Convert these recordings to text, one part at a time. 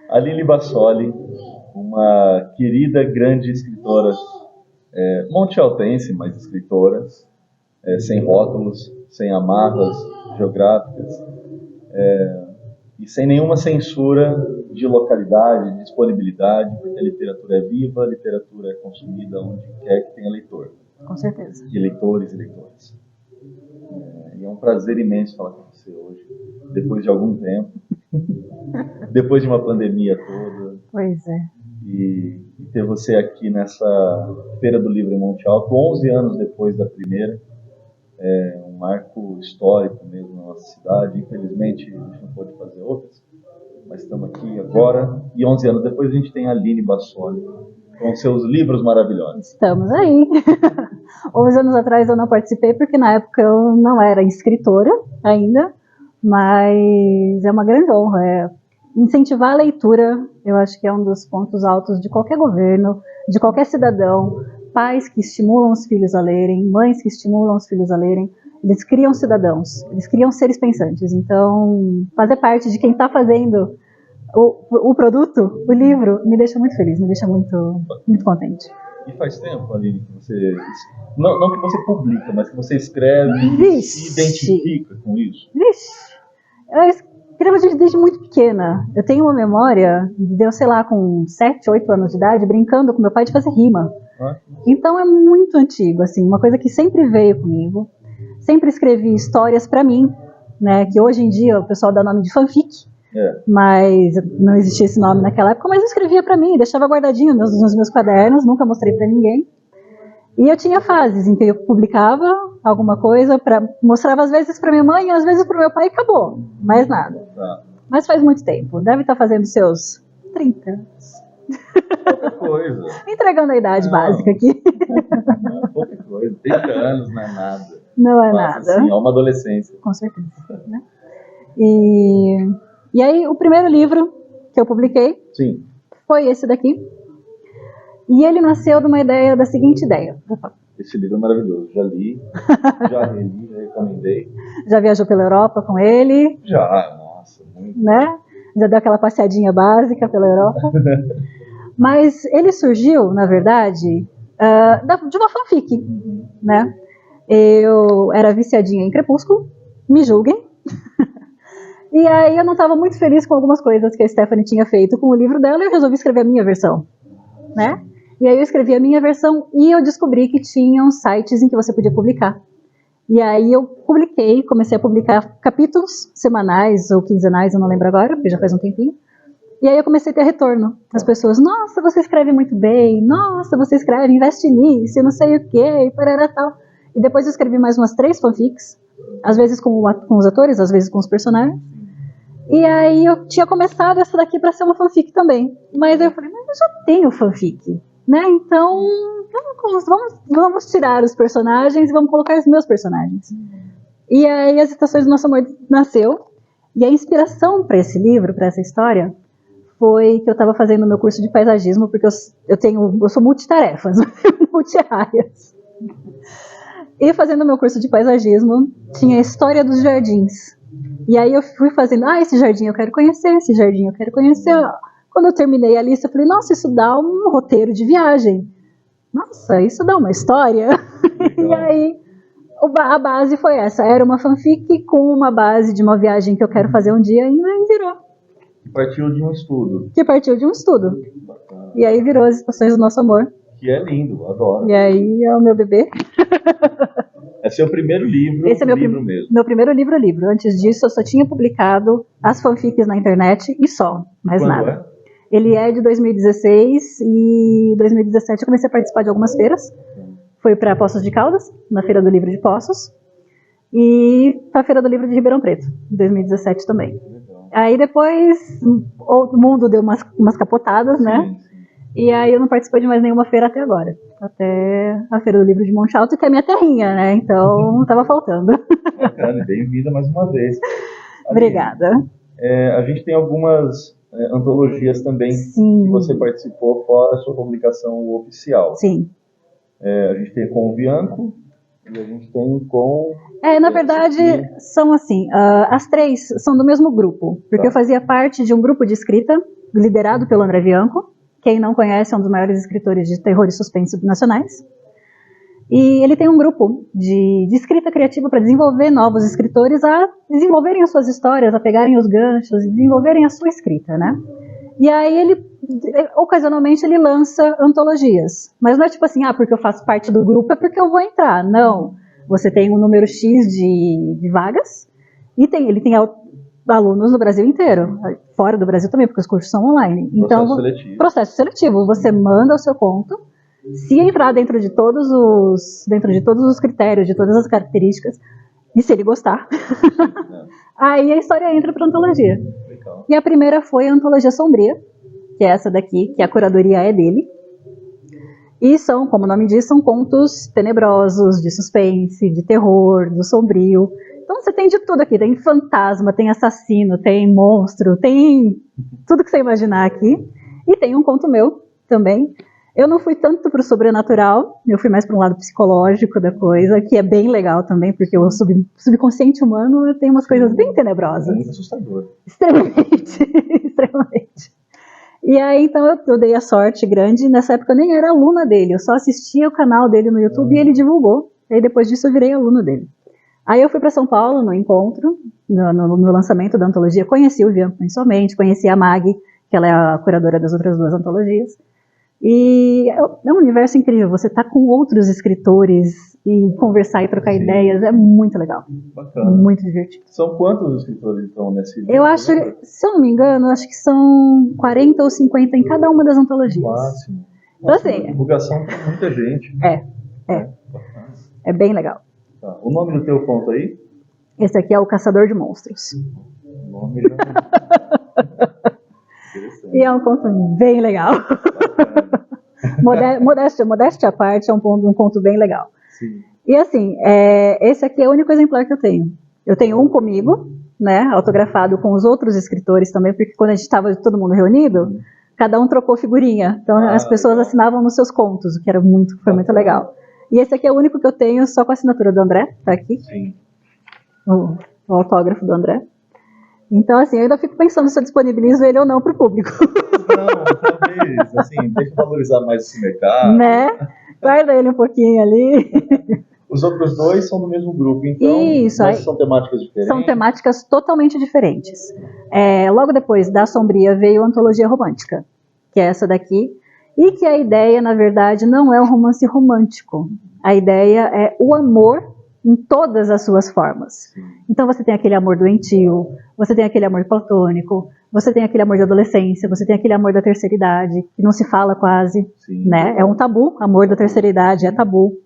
A Lili Bassoli, uma querida, grande escritora, montealtense, mas escritora, sem rótulos, sem amarras geográficas, e sem nenhuma censura de localidade, de disponibilidade, porque a literatura é viva, a literatura é consumida onde quer que tenha leitor. Com certeza. E leitores e leitoras. E é um prazer imenso falar com você hoje, depois de algum tempo, depois de uma pandemia toda. Pois é. E ter você aqui nessa Feira do Livro em Monte Alto, 11 anos depois da primeira, é um marco histórico mesmo na nossa cidade. Infelizmente, a gente não pôde fazer outras, mas estamos aqui agora. E 11 anos depois a gente tem a Lili Bassoli, com seus livros maravilhosos. Estamos aí. 11 anos atrás eu não participei, porque na época eu não era escritora ainda, mas é uma grande honra. Incentivar a leitura, eu acho que é um dos pontos altos de qualquer governo, de qualquer cidadão. Pais que estimulam os filhos a lerem, mães que estimulam os filhos a lerem, eles criam cidadãos, eles criam seres pensantes. Então, fazer parte de quem está fazendo o produto, o livro, me deixa muito feliz, me deixa muito, muito contente. E faz tempo, Aline, que você... Não que você publica, mas que você escreve e se identifica com isso? Vixe! Eu escrevo desde muito pequena. Eu tenho uma memória de eu, sei lá, com 7, 8 anos de idade, brincando com meu pai de fazer rima. Então é muito antigo, assim, uma coisa que sempre veio comigo. Sempre escrevi histórias para mim, né, que hoje em dia o pessoal dá nome de fanfic, mas não existia esse nome naquela época, mas eu escrevia para mim, deixava guardadinho nos meus cadernos, nunca mostrei para ninguém. E eu tinha fases em que eu publicava alguma coisa, mostrava às vezes para minha mãe e às vezes para o meu pai e acabou, mais nada. Mas faz muito tempo, deve estar fazendo seus 30 anos. Pouca coisa. Entregando a idade básica aqui. Não, pouca coisa. 30 anos não é nada. Não é nada. Assim, é uma adolescência. Com certeza. Né? E aí, o primeiro livro que eu publiquei foi esse daqui. E ele nasceu de uma ideia, da seguinte ideia. Esse livro é maravilhoso. Já li, já reli, já recomendei. Já viajou pela Europa com ele? Já, nossa, muito. Né? Já deu aquela passeadinha básica pela Europa. Mas ele surgiu, na verdade, de uma fanfic, né? Eu era viciadinha em Crepúsculo, me julguem. E aí eu não estava muito feliz com algumas coisas que a Stephanie tinha feito com o livro dela e eu resolvi escrever a minha versão, né? E aí eu escrevi a minha versão e eu descobri que tinham sites em que você podia publicar. E aí eu publiquei, comecei a publicar capítulos semanais ou quinzenais, eu não lembro agora, porque já faz um tempinho. E aí eu comecei a ter retorno. As pessoas, nossa, você escreve muito bem, nossa, você escreve, investe nisso, não sei o quê, e parará tal. E depois eu escrevi mais umas 3 fanfics, às vezes com os atores, às vezes com os personagens. E aí eu tinha começado essa daqui para ser uma fanfic também. Mas aí eu falei, mas eu já tenho fanfic, né? Então vamos tirar os personagens e vamos colocar os meus personagens. E aí As Estações do Nosso Amor nasceu. E a inspiração para esse livro, para essa história, foi que eu estava fazendo o meu curso de paisagismo, porque eu sou multitarefas, multi-áreas. E fazendo o meu curso de paisagismo, tinha a história dos jardins. E aí eu fui fazendo, esse jardim eu quero conhecer, esse jardim eu quero conhecer. Quando eu terminei a lista, eu falei, nossa, isso dá um roteiro de viagem. Nossa, isso dá uma história. E aí a base foi essa, era uma fanfic com uma base de uma viagem que eu quero fazer um dia e virou. Que partiu de um estudo. Bacana. E aí virou As Estações do Nosso Amor. Que é lindo, adoro. E aí é o meu bebê. Esse é o primeiro livro, Esse é meu primeiro livro. Antes disso, eu só tinha publicado as fanfics na internet e só, mais Quando nada. Ele é de 2016 e 2017 eu comecei a participar de algumas feiras. Foi para Poços de Caldas, na Feira do Livro de Poços, e para a Feira do Livro de Ribeirão Preto, em 2017 também. Aí depois o mundo deu umas capotadas, né? E aí eu não participei de mais nenhuma feira até agora. Até a Feira do Livro de Monte Alto, que é a minha terrinha, né? Então estava faltando. Bacana, bem-vinda mais uma vez. Obrigada. A gente tem algumas antologias também que você participou fora a sua publicação oficial. Sim. A gente tem com o Bianco, E a gente tem com... Na verdade, são assim, as três são do mesmo grupo, porque eu fazia parte de um grupo de escrita liderado pelo André Bianco. Quem não conhece, é um dos maiores escritores de terror e suspense nacionais. E ele tem um grupo de escrita criativa para desenvolver novos escritores a desenvolverem as suas histórias, a pegarem os ganchos e desenvolverem a sua escrita, né? E aí ocasionalmente ele lança antologias. Mas não é tipo assim, porque eu faço parte do grupo é porque eu vou entrar. Não. Você tem um número X de vagas e ele tem alunos no Brasil inteiro, fora do Brasil também, porque os cursos são online. Então, processo seletivo. Você manda o seu conto, se entrar dentro de todos os critérios, de todas as características, e se ele gostar, aí a história entra para a antologia. Legal. E a primeira foi a Antologia Sombria, que é essa daqui, que a curadoria é dele. E são, como o nome diz, são contos tenebrosos, de suspense, de terror, do sombrio. Então você tem de tudo aqui, tem fantasma, tem assassino, tem monstro, tem tudo que você imaginar aqui. E tem um conto meu também. Eu não fui tanto para o sobrenatural, eu fui mais para um lado psicológico da coisa, que é bem legal também, porque o subconsciente humano tem umas coisas bem tenebrosas. É muito assustador. Extremamente, extremamente. E aí, então, eu dei a sorte grande, nessa época eu nem era aluna dele, eu só assistia o canal dele no YouTube e ele divulgou. E aí, depois disso, eu virei aluna dele. Aí eu fui para São Paulo, no encontro, no lançamento da antologia, conheci o Bianco pessoalmente, conheci a Mag, que ela é a curadora das outras duas antologias. E é um universo incrível, você tá com outros escritores e conversar e trocar ideias, é muito legal. Bacana. Muito divertido. São quantos escritores estão nesse livro? Eu acho, se eu não me engano, acho que são 40 ou 50 em cada uma das antologias. Máximo. Então, assim, divulgação para muita gente. É bem legal. Tá. O nome do teu conto aí? Esse aqui é O Caçador de Monstros. O nome já... E é um conto bem legal. Modéstia à parte, é um conto bem legal. Sim. E assim, esse aqui é o único exemplar que eu tenho. Eu tenho um comigo, né, autografado com os outros escritores também, porque quando a gente estava todo mundo reunido, cada um trocou figurinha. Então as pessoas assinavam nos seus contos, o que foi muito legal. E esse aqui é o único que eu tenho só com a assinatura do André, tá aqui. Sim. O autógrafo do André. Então, assim, eu ainda fico pensando se eu disponibilizo ele ou não para o público. Não, talvez, assim, deixa eu valorizar mais esse mercado. Né? Guarda ele um pouquinho ali. Os outros dois são do mesmo grupo, então. Isso, mas são temáticas diferentes? São temáticas totalmente diferentes. Logo depois da Sombria veio a Antologia Romântica, que é essa daqui, e que a ideia, na verdade, não é um romance romântico. A ideia é o amor em todas as suas formas. Então você tem aquele amor doentio, você tem aquele amor platônico, você tem aquele amor de adolescência, você tem aquele amor da terceira idade, que não se fala quase, né? É um tabu, amor da terceira idade é tabu.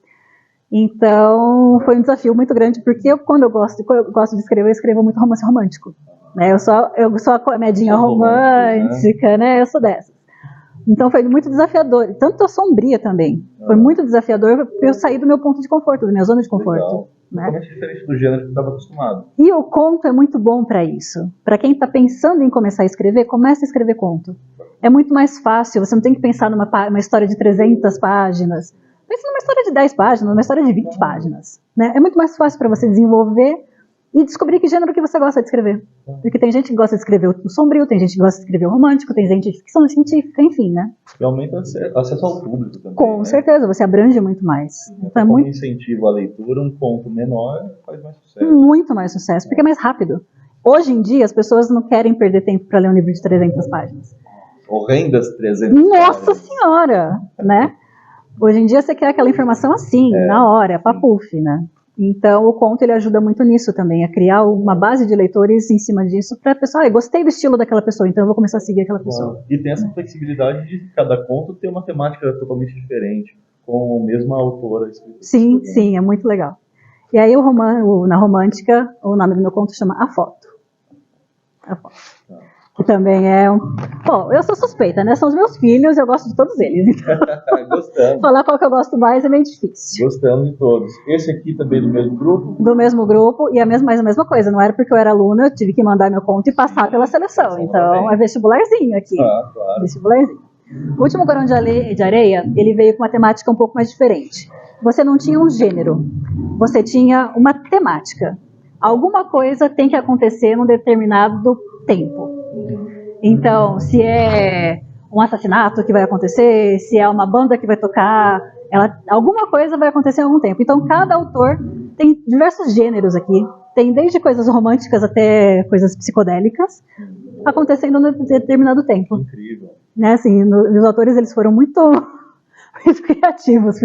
Então foi um desafio muito grande, porque quando eu gosto de escrever, eu escrevo muito romance romântico. Né? Eu sou a comedinha romântica, né? Eu sou dessas. Então foi muito desafiador, tanto a Sombria também. Foi muito desafiador eu sair do meu ponto de conforto, da minha zona de conforto. Né? Totalmente diferente do gênero que eu estava acostumado. E o conto é muito bom para isso. Para quem está pensando em começar a escrever, comece a escrever conto. É muito mais fácil, você não tem que pensar numa história de 300 páginas. Pense numa história de 10 páginas, numa história de 20 páginas. Né? É muito mais fácil para você desenvolver e descobrir que gênero que você gosta de escrever. Porque tem gente que gosta de escrever o sombrio, tem gente que gosta de escrever o romântico, tem gente de ficção científica, enfim, né? E aumenta acesso ao público também. Com certeza, você abrange muito mais. Então, como incentivo à leitura, um conto menor faz mais sucesso. Muito mais sucesso, porque é mais rápido. Hoje em dia, as pessoas não querem perder tempo para ler um livro de 300 páginas. Horrendas 300 páginas. Nossa Senhora! Né? Hoje em dia, você quer aquela informação assim, na hora, papuf, né? Então, o conto ele ajuda muito nisso também, a criar uma base de leitores em cima disso, para a pessoa, gostei do estilo daquela pessoa, então eu vou começar a seguir aquela pessoa. E tem essa flexibilidade de cada conto ter uma temática totalmente diferente, com a mesma autora. Sim, sim, é muito legal. E aí, na Romântica, o nome do meu conto chama A Foto. A Foto. Que também é Bom, eu sou suspeita, né? São os meus filhos, eu gosto de todos eles. Então... Gostamos. Falar qual que eu gosto mais é meio difícil. Gostamos de todos. Esse aqui também do mesmo grupo? Do mesmo grupo, e mas a mesma coisa. Não era porque eu era aluna, eu tive que mandar meu conto e passar pela seleção. Então, é vestibularzinho aqui. Claro. Vestibularzinho. O Último Grão de Areia, ele veio com uma temática um pouco mais diferente. Você não tinha um gênero, você tinha uma temática. Alguma coisa tem que acontecer num determinado tempo. Então, se é um assassinato que vai acontecer, se é uma banda que vai tocar, alguma coisa vai acontecer em algum tempo. Então, cada autor tem diversos gêneros aqui. Tem desde coisas românticas até coisas psicodélicas, acontecendo num determinado tempo. Incrível. Né, assim, os autores eles foram muito criativos.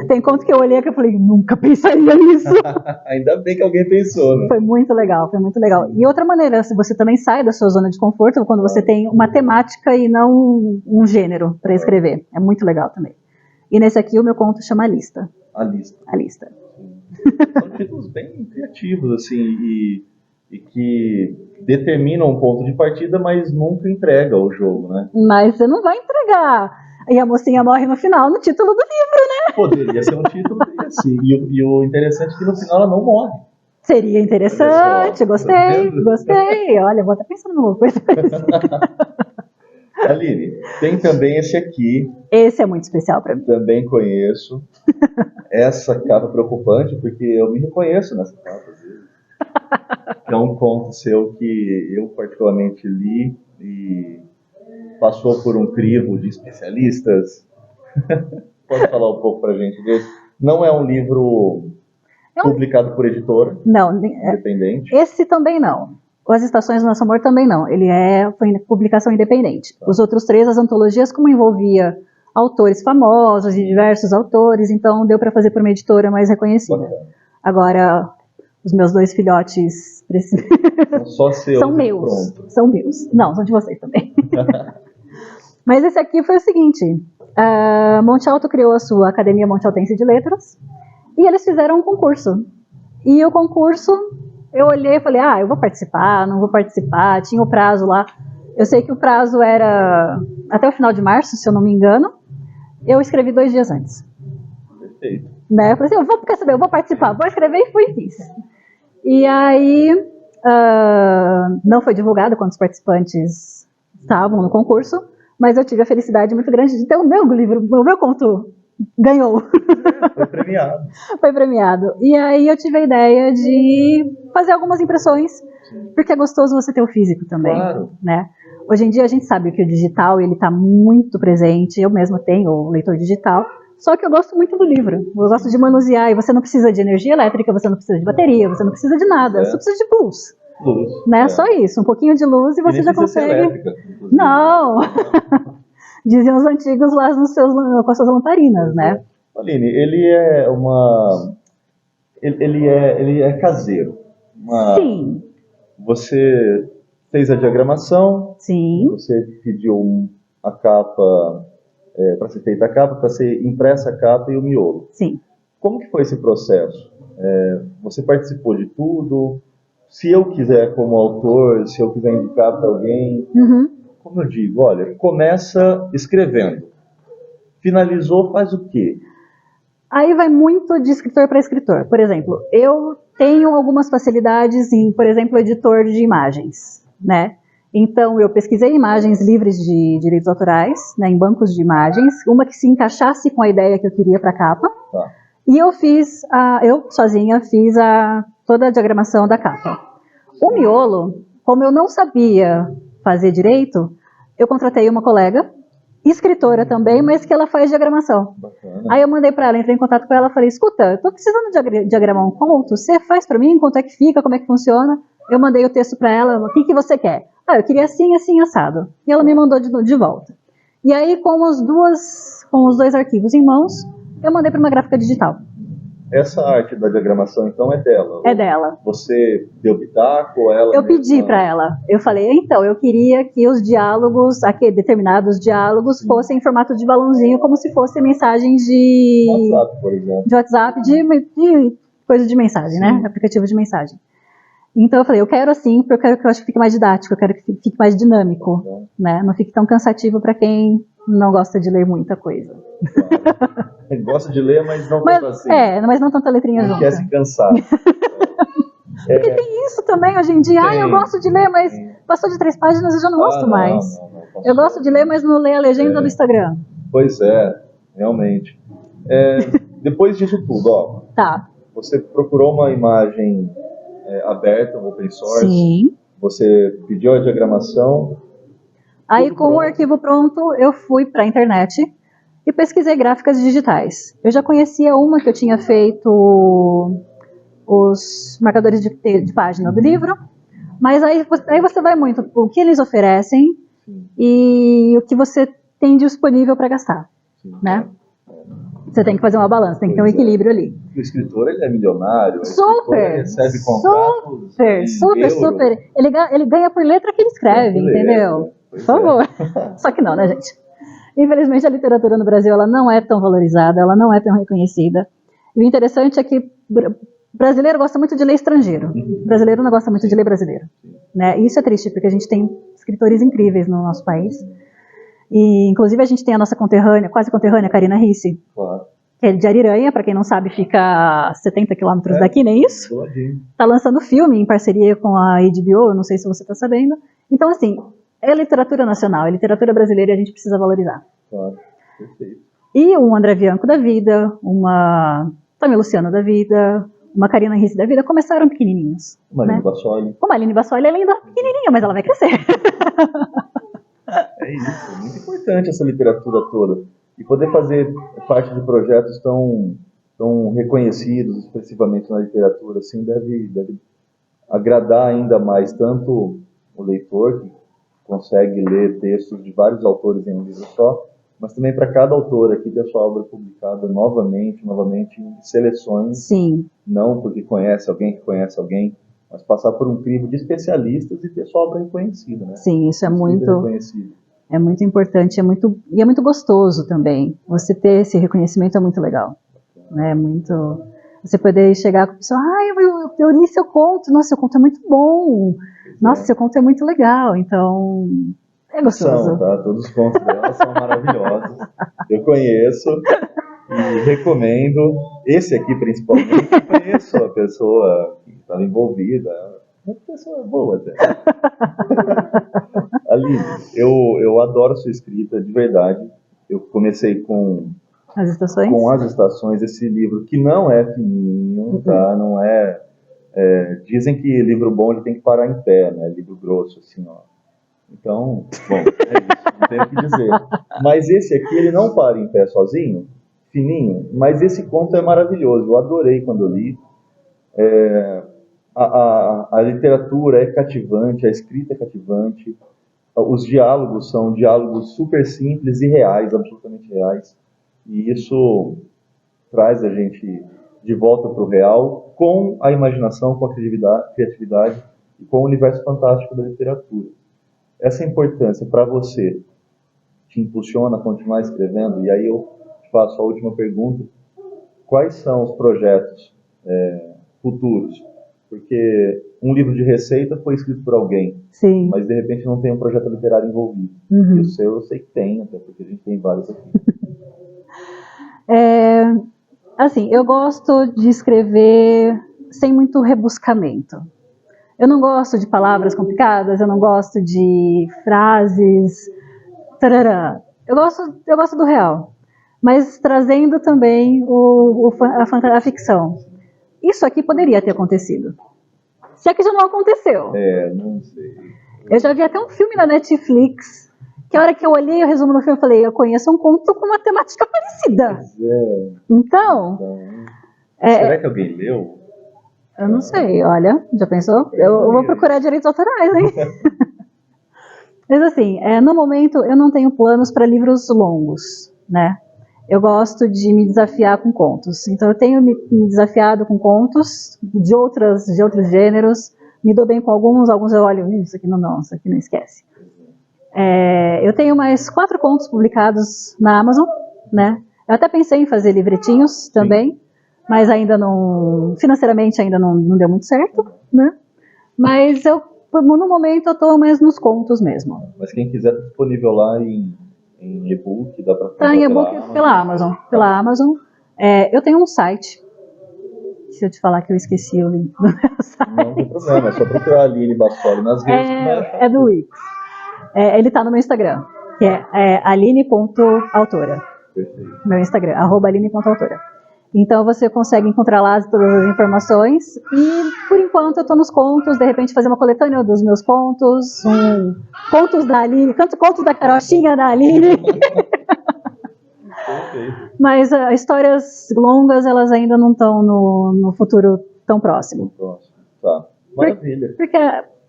Tem conto que eu olhei que eu falei, nunca pensaria nisso. Ainda bem que alguém pensou, né? Foi muito legal, foi muito legal. E outra maneira, se você também sai da sua zona de conforto, quando você tem uma temática e não um gênero para escrever. É muito legal também. E nesse aqui o meu conto chama A Lista. A Lista. A Lista. São títulos bem criativos, assim, e que determinam um ponto de partida, mas nunca entrega o jogo, né? Mas você não vai entregar. E a mocinha morre no final, no título do livro, né? Poderia ser um título desse. E o interessante é que no final ela não morre. Seria interessante, gostei. Olha, vou até pensando numa coisa. Aline, tem também esse aqui. Esse é muito especial para mim. Também conheço. Essa capa preocupante, porque eu me reconheço nessa capa, às vezes. É um conto seu que eu particularmente li e passou por um crivo de especialistas. Pode falar um pouco pra gente dele? Não é um livro publicado por editora independente? Esse também não. As Estações do Nosso Amor também não. Foi em publicação independente. Os outros três, as antologias, como envolvia autores famosos, de diversos autores, então deu para fazer por uma editora mais reconhecida. Bacana. Agora, os meus dois filhotes só seus, são meus. Pronto. São meus. Não, são de vocês também. Mas esse aqui foi o seguinte, Monte Alto criou a sua Academia Monte Altense de Letras e eles fizeram um concurso. E o concurso, eu olhei e falei, eu vou participar, não vou participar, tinha o prazo lá. Eu sei que o prazo era até o final de março, se eu não me engano. Eu escrevi 2 dias antes. Perfeito. Né? Eu falei assim, eu vou participar, vou escrever e fui e fiz. E aí, não foi divulgado quantos participantes estavam no concurso, mas eu tive a felicidade muito grande de ter o meu livro, o meu conto ganhou. Foi premiado. Foi premiado. E aí eu tive a ideia de fazer algumas impressões, porque é gostoso você ter o físico também. Claro. Né? Hoje em dia a gente sabe que o digital está muito presente, eu mesma tenho o leitor digital, só que eu gosto muito do livro, eu gosto de manusear, e você não precisa de energia elétrica, você não precisa de bateria, você não precisa de nada, você precisa de luz. Né? Só isso, um pouquinho de luz e você já consegue. Elétrica, não! Diziam os antigos lá com as suas lamparinas, né? Aline, ele é caseiro. Sim. Você fez a diagramação. Sim. Você pediu a capa para ser feita a capa, para ser impressa a capa e o miolo. Sim. Como que foi esse processo? Você participou de tudo? Se eu quiser como autor, se eu quiser indicar para alguém, como eu digo, olha, começa escrevendo. Finalizou, faz o quê? Aí vai muito de escritor para escritor. Por exemplo, eu tenho algumas facilidades em, por exemplo, editor de imagens, né? Então, eu pesquisei imagens livres de direitos autorais, né, em bancos de imagens, uma que se encaixasse com a ideia que eu queria para a capa. Tá. E eu sozinha fiz toda a diagramação da capa. O miolo, como eu não sabia fazer direito, eu contratei uma colega, escritora também, mas que ela faz diagramação. Bacana. Aí eu mandei para ela, entrei em contato com ela, falei, escuta, tô precisando diagramar um conto, você faz para mim, quanto é que fica, como é que funciona? Eu mandei o texto para ela, o que você quer? Eu queria assim, assim, assado. E ela me mandou de volta. E aí, com os 2 arquivos em mãos, eu mandei para uma gráfica digital. Essa arte da diagramação, então, é dela? É dela. Você deu pitaco ou ela? Eu pedi para ela. Eu falei, então, eu queria que os diálogos, determinados diálogos, fossem em formato de balãozinho, como se fossem mensagens de WhatsApp, por exemplo. De WhatsApp, de coisa de mensagem, né? Aplicativo de mensagem. Então eu falei, eu quero assim, porque eu quero que eu acho que fique mais didático, eu quero que fique mais dinâmico, né? Não fique tão cansativo para quem não gosta de ler muita coisa. Claro. Gosta de ler, mas não tanto assim. Mas não tanta letrinha junto. Quer se cansar. Porque tem isso também hoje em dia. Eu gosto de ler, mas passou de 3 páginas eu já não gosto mais. Não. Eu gosto de ler, mas não leio a legenda do Instagram. Pois é, realmente. Depois disso tudo, ó, Tá. você procurou uma imagem aberta, open source. Sim. Você pediu a diagramação. Aí, com o arquivo pronto, eu fui para a internet e pesquisei gráficas digitais. Eu já conhecia uma que eu tinha feito os marcadores de página do livro, mas aí você vai muito o que eles oferecem e o que você tem disponível para gastar, né? Você tem que fazer uma balança, tem que ter um equilíbrio ali. O escritor, ele é milionário, Super! Recebe contratos Super. Ele ganha por letra que ele escreve, entendeu? Por favor. Só que não, né, gente? Infelizmente, a literatura no Brasil ela não é tão valorizada, ela não é tão reconhecida. E o interessante é que o brasileiro gosta muito de ler estrangeiro. O brasileiro não gosta muito de ler brasileiro. Né? E isso é triste, porque a gente tem escritores incríveis no nosso país. E, inclusive, a gente tem a nossa conterrânea, quase conterrânea, Carina Ricci, que é de Ariranha, para quem não sabe, fica a 70 quilômetros daqui, nem isso? Está lançando filme em parceria com a HBO, não sei se você está sabendo. Então, assim, é literatura nacional, é literatura brasileira e a gente precisa valorizar. Claro, perfeito. E um André Bianco da vida, uma Tami Luciano da vida, uma Carina Ricci da vida, começaram pequenininhos. Uma Aline Bassoli. Uma Aline Bassoli, ela ainda é pequenininha, mas ela vai crescer. É isso, é muito importante essa literatura toda. E poder fazer parte de projetos tão reconhecidos expressivamente na literatura, assim, deve agradar ainda mais tanto o leitor, que consegue ler textos de vários autores em um livro só, mas também para cada autor aqui ter a sua obra publicada novamente em seleções. Sim. Não porque conhece alguém que conhece alguém, mas passar por um crivo de especialistas e ter sua obra reconhecida, né? Sim, isso é muito importante, é muito gostoso também. Você ter esse reconhecimento é muito legal, né? Você poder chegar com a pessoa, eu li seu conto, nossa, seu conto é muito bom, nossa, seu conto é muito legal, então é gostoso. Todos os contos dela são maravilhosos, eu conheço e recomendo. Esse aqui principalmente, eu conheço a pessoa que estava envolvida. Uma pessoa boa até. Aline, eu adoro sua escrita, de verdade. Eu comecei com As Estações? Com As Estações, esse livro que não é fininho, tá? Não é... dizem que livro bom ele tem que parar em pé, né? Livro grosso, assim, ó. Então, bom, é isso, não tenho o que dizer. Mas esse aqui, ele não para em pé sozinho, fininho, mas esse conto é maravilhoso. Eu adorei quando eu li. A literatura é cativante, a escrita é cativante, os diálogos são diálogos super simples e reais, absolutamente reais, e isso traz a gente de volta para o real com a imaginação, com a criatividade e com o universo fantástico da literatura. Essa importância para você te impulsiona a continuar escrevendo? E aí eu te faço a última pergunta: quais são os projetos futuros? Porque um livro de receita foi escrito por alguém, sim, mas de repente não tem um projeto literário envolvido. E o seu eu sei que tem, até porque a gente tem vários aqui. Assim, eu gosto de escrever sem muito rebuscamento. Eu não gosto de palavras complicadas, eu não gosto de frases. Tarará. Eu gosto do real, mas trazendo também a ficção. Isso aqui poderia ter acontecido. Se é que já não aconteceu. Não sei. Eu já vi até um filme na Netflix, que a hora que eu olhei o resumo do filme, eu falei, eu conheço um conto com uma temática parecida. Então... será que alguém leu? Eu não sei, olha, já pensou? Eu vou procurar direitos autorais, hein? Mas assim, no momento eu não tenho planos para livros longos, né? Eu gosto de me desafiar com contos. Então eu tenho me desafiado com contos de outros gêneros, me dou bem com alguns eu olho, isso aqui não, isso aqui não esquece. Eu tenho mais 4 contos publicados na Amazon, né? Eu até pensei em fazer livretinhos também, mas ainda não, financeiramente ainda não deu muito certo, né? Mas no momento eu estou mais nos contos mesmo. Mas quem quiser, está disponível lá em e-book, dá para comprar. Está em e-book pela Amazon. Eu tenho um site. Se eu te falar que eu esqueci o link do meu site. Não tem problema, é só procurar a Aline Bassoli nas redes. É do Wix. Ele tá no meu Instagram, que é aline.autora. Perfeito. Meu Instagram, @aline.autora. Então você consegue encontrar lá todas as informações. E por enquanto eu tô nos contos, de repente fazer uma coletânea dos meus contos, contos da Aline, contos da carochinha da Aline. Perfeito. Mas histórias longas, elas ainda não estão no futuro tão próximo. Próximo. Tá. Maravilha. Porque,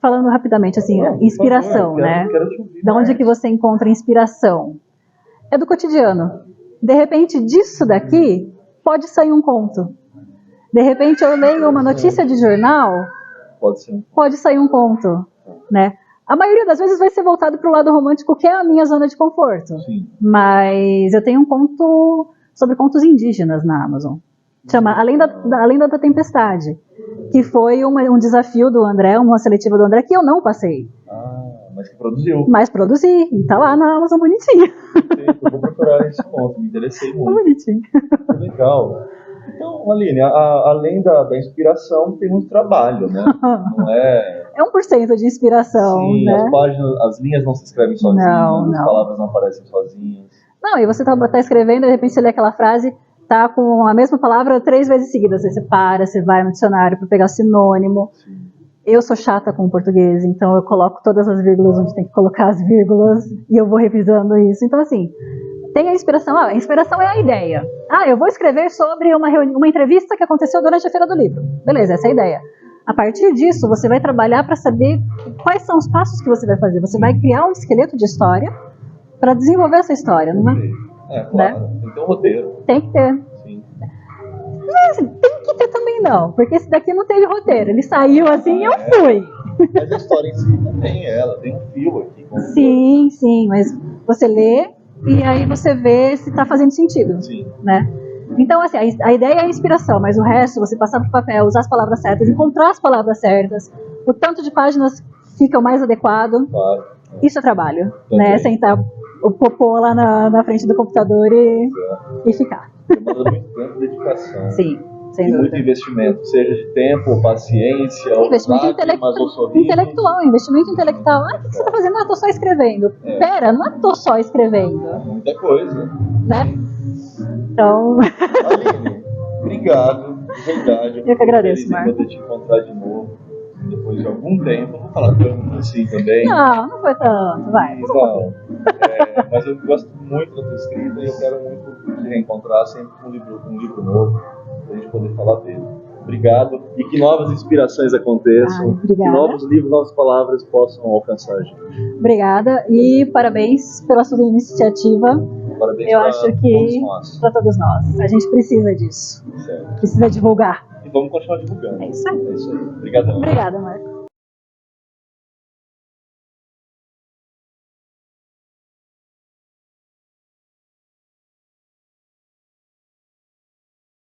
falando rapidamente, assim, Não, inspiração, por favor, né? quero te ouvir Da onde mais. que você encontra inspiração? É do cotidiano. De repente, disso daqui, pode sair um conto. De repente, eu leio uma notícia de jornal, Pode ser. pode sair um conto, né? A maioria das vezes vai ser voltado para o lado romântico, que é a minha zona de conforto. Sim. Mas eu tenho um conto sobre contos indígenas na Amazon. Chama Além da Tempestade, que foi um desafio do André, uma seletiva do André, que eu não passei. Mas que produziu. Mas produzi, e tá lá na Amazon bonitinho. Perfeito. Eu vou procurar esse ponto, me interessei Tá muito. bonitinho. Legal. Então, Aline, além da inspiração, tem muito trabalho, né? Não é... É 1% de inspiração, Sim, né? as páginas, as linhas não se escrevem sozinhas, Não, as não. palavras não aparecem sozinhas. Não, e você tá escrevendo, de repente você lê aquela frase, tá com a mesma palavra 3 vezes seguidas. Aí você para, você vai no dicionário para pegar sinônimo. Sim. Eu sou chata com o português, então eu coloco todas as vírgulas onde tem que colocar as vírgulas e eu vou revisando isso. Então, assim, tem a inspiração. A inspiração é a ideia. Eu vou escrever sobre uma entrevista que aconteceu durante a Feira do Livro. Beleza, essa é a ideia. A partir disso, você vai trabalhar para saber quais são os passos que você vai fazer. Você vai criar um esqueleto de história para desenvolver essa história, não é? Claro. Tem que ter um roteiro. Tem que ter. Sim. Mas tem que ter também não, porque esse daqui não teve roteiro. Ele saiu assim e eu fui. Mas a história em si também ela tem um fio aqui. Sim, mas você lê e aí você vê se está fazendo sentido. Sim. Né? Então, assim, a ideia é a inspiração, mas o resto, você passar para o papel, usar as palavras certas, encontrar as palavras certas, o tanto de páginas fica o mais adequado, Claro. isso é trabalho, Também. né? Sentar o popô lá na frente do computador e ficar. Demanda muito tempo e dedicação. Sim, sem E muito dúvida. investimento, seja de tempo, paciência, Investimento lágrimas ou sorrisos. intelectual, investimento intelectual. O que você está fazendo? Tô só escrevendo. Pera, não é tô só escrevendo, Muita coisa. né? Então, Aline, obrigado, de verdade. Eu que agradeço, Feliz em Marco. poder te encontrar de novo, depois de algum tempo. Não vou falar tanto assim também. não foi tanto, vai. Não. Mas eu gosto muito da tua escrita e eu quero muito te reencontrar sempre com um livro novo, para a gente poder falar dele. Obrigado e que novas inspirações aconteçam, obrigada. que novos livros, novas palavras possam alcançar a gente. Obrigada e parabéns pela sua iniciativa. Parabéns Eu pra acho todos que nós. para todos nós. A gente precisa disso. Certo. Precisa divulgar. E vamos continuar divulgando. É isso aí. É isso aí. Obrigadão. Obrigada, Marco.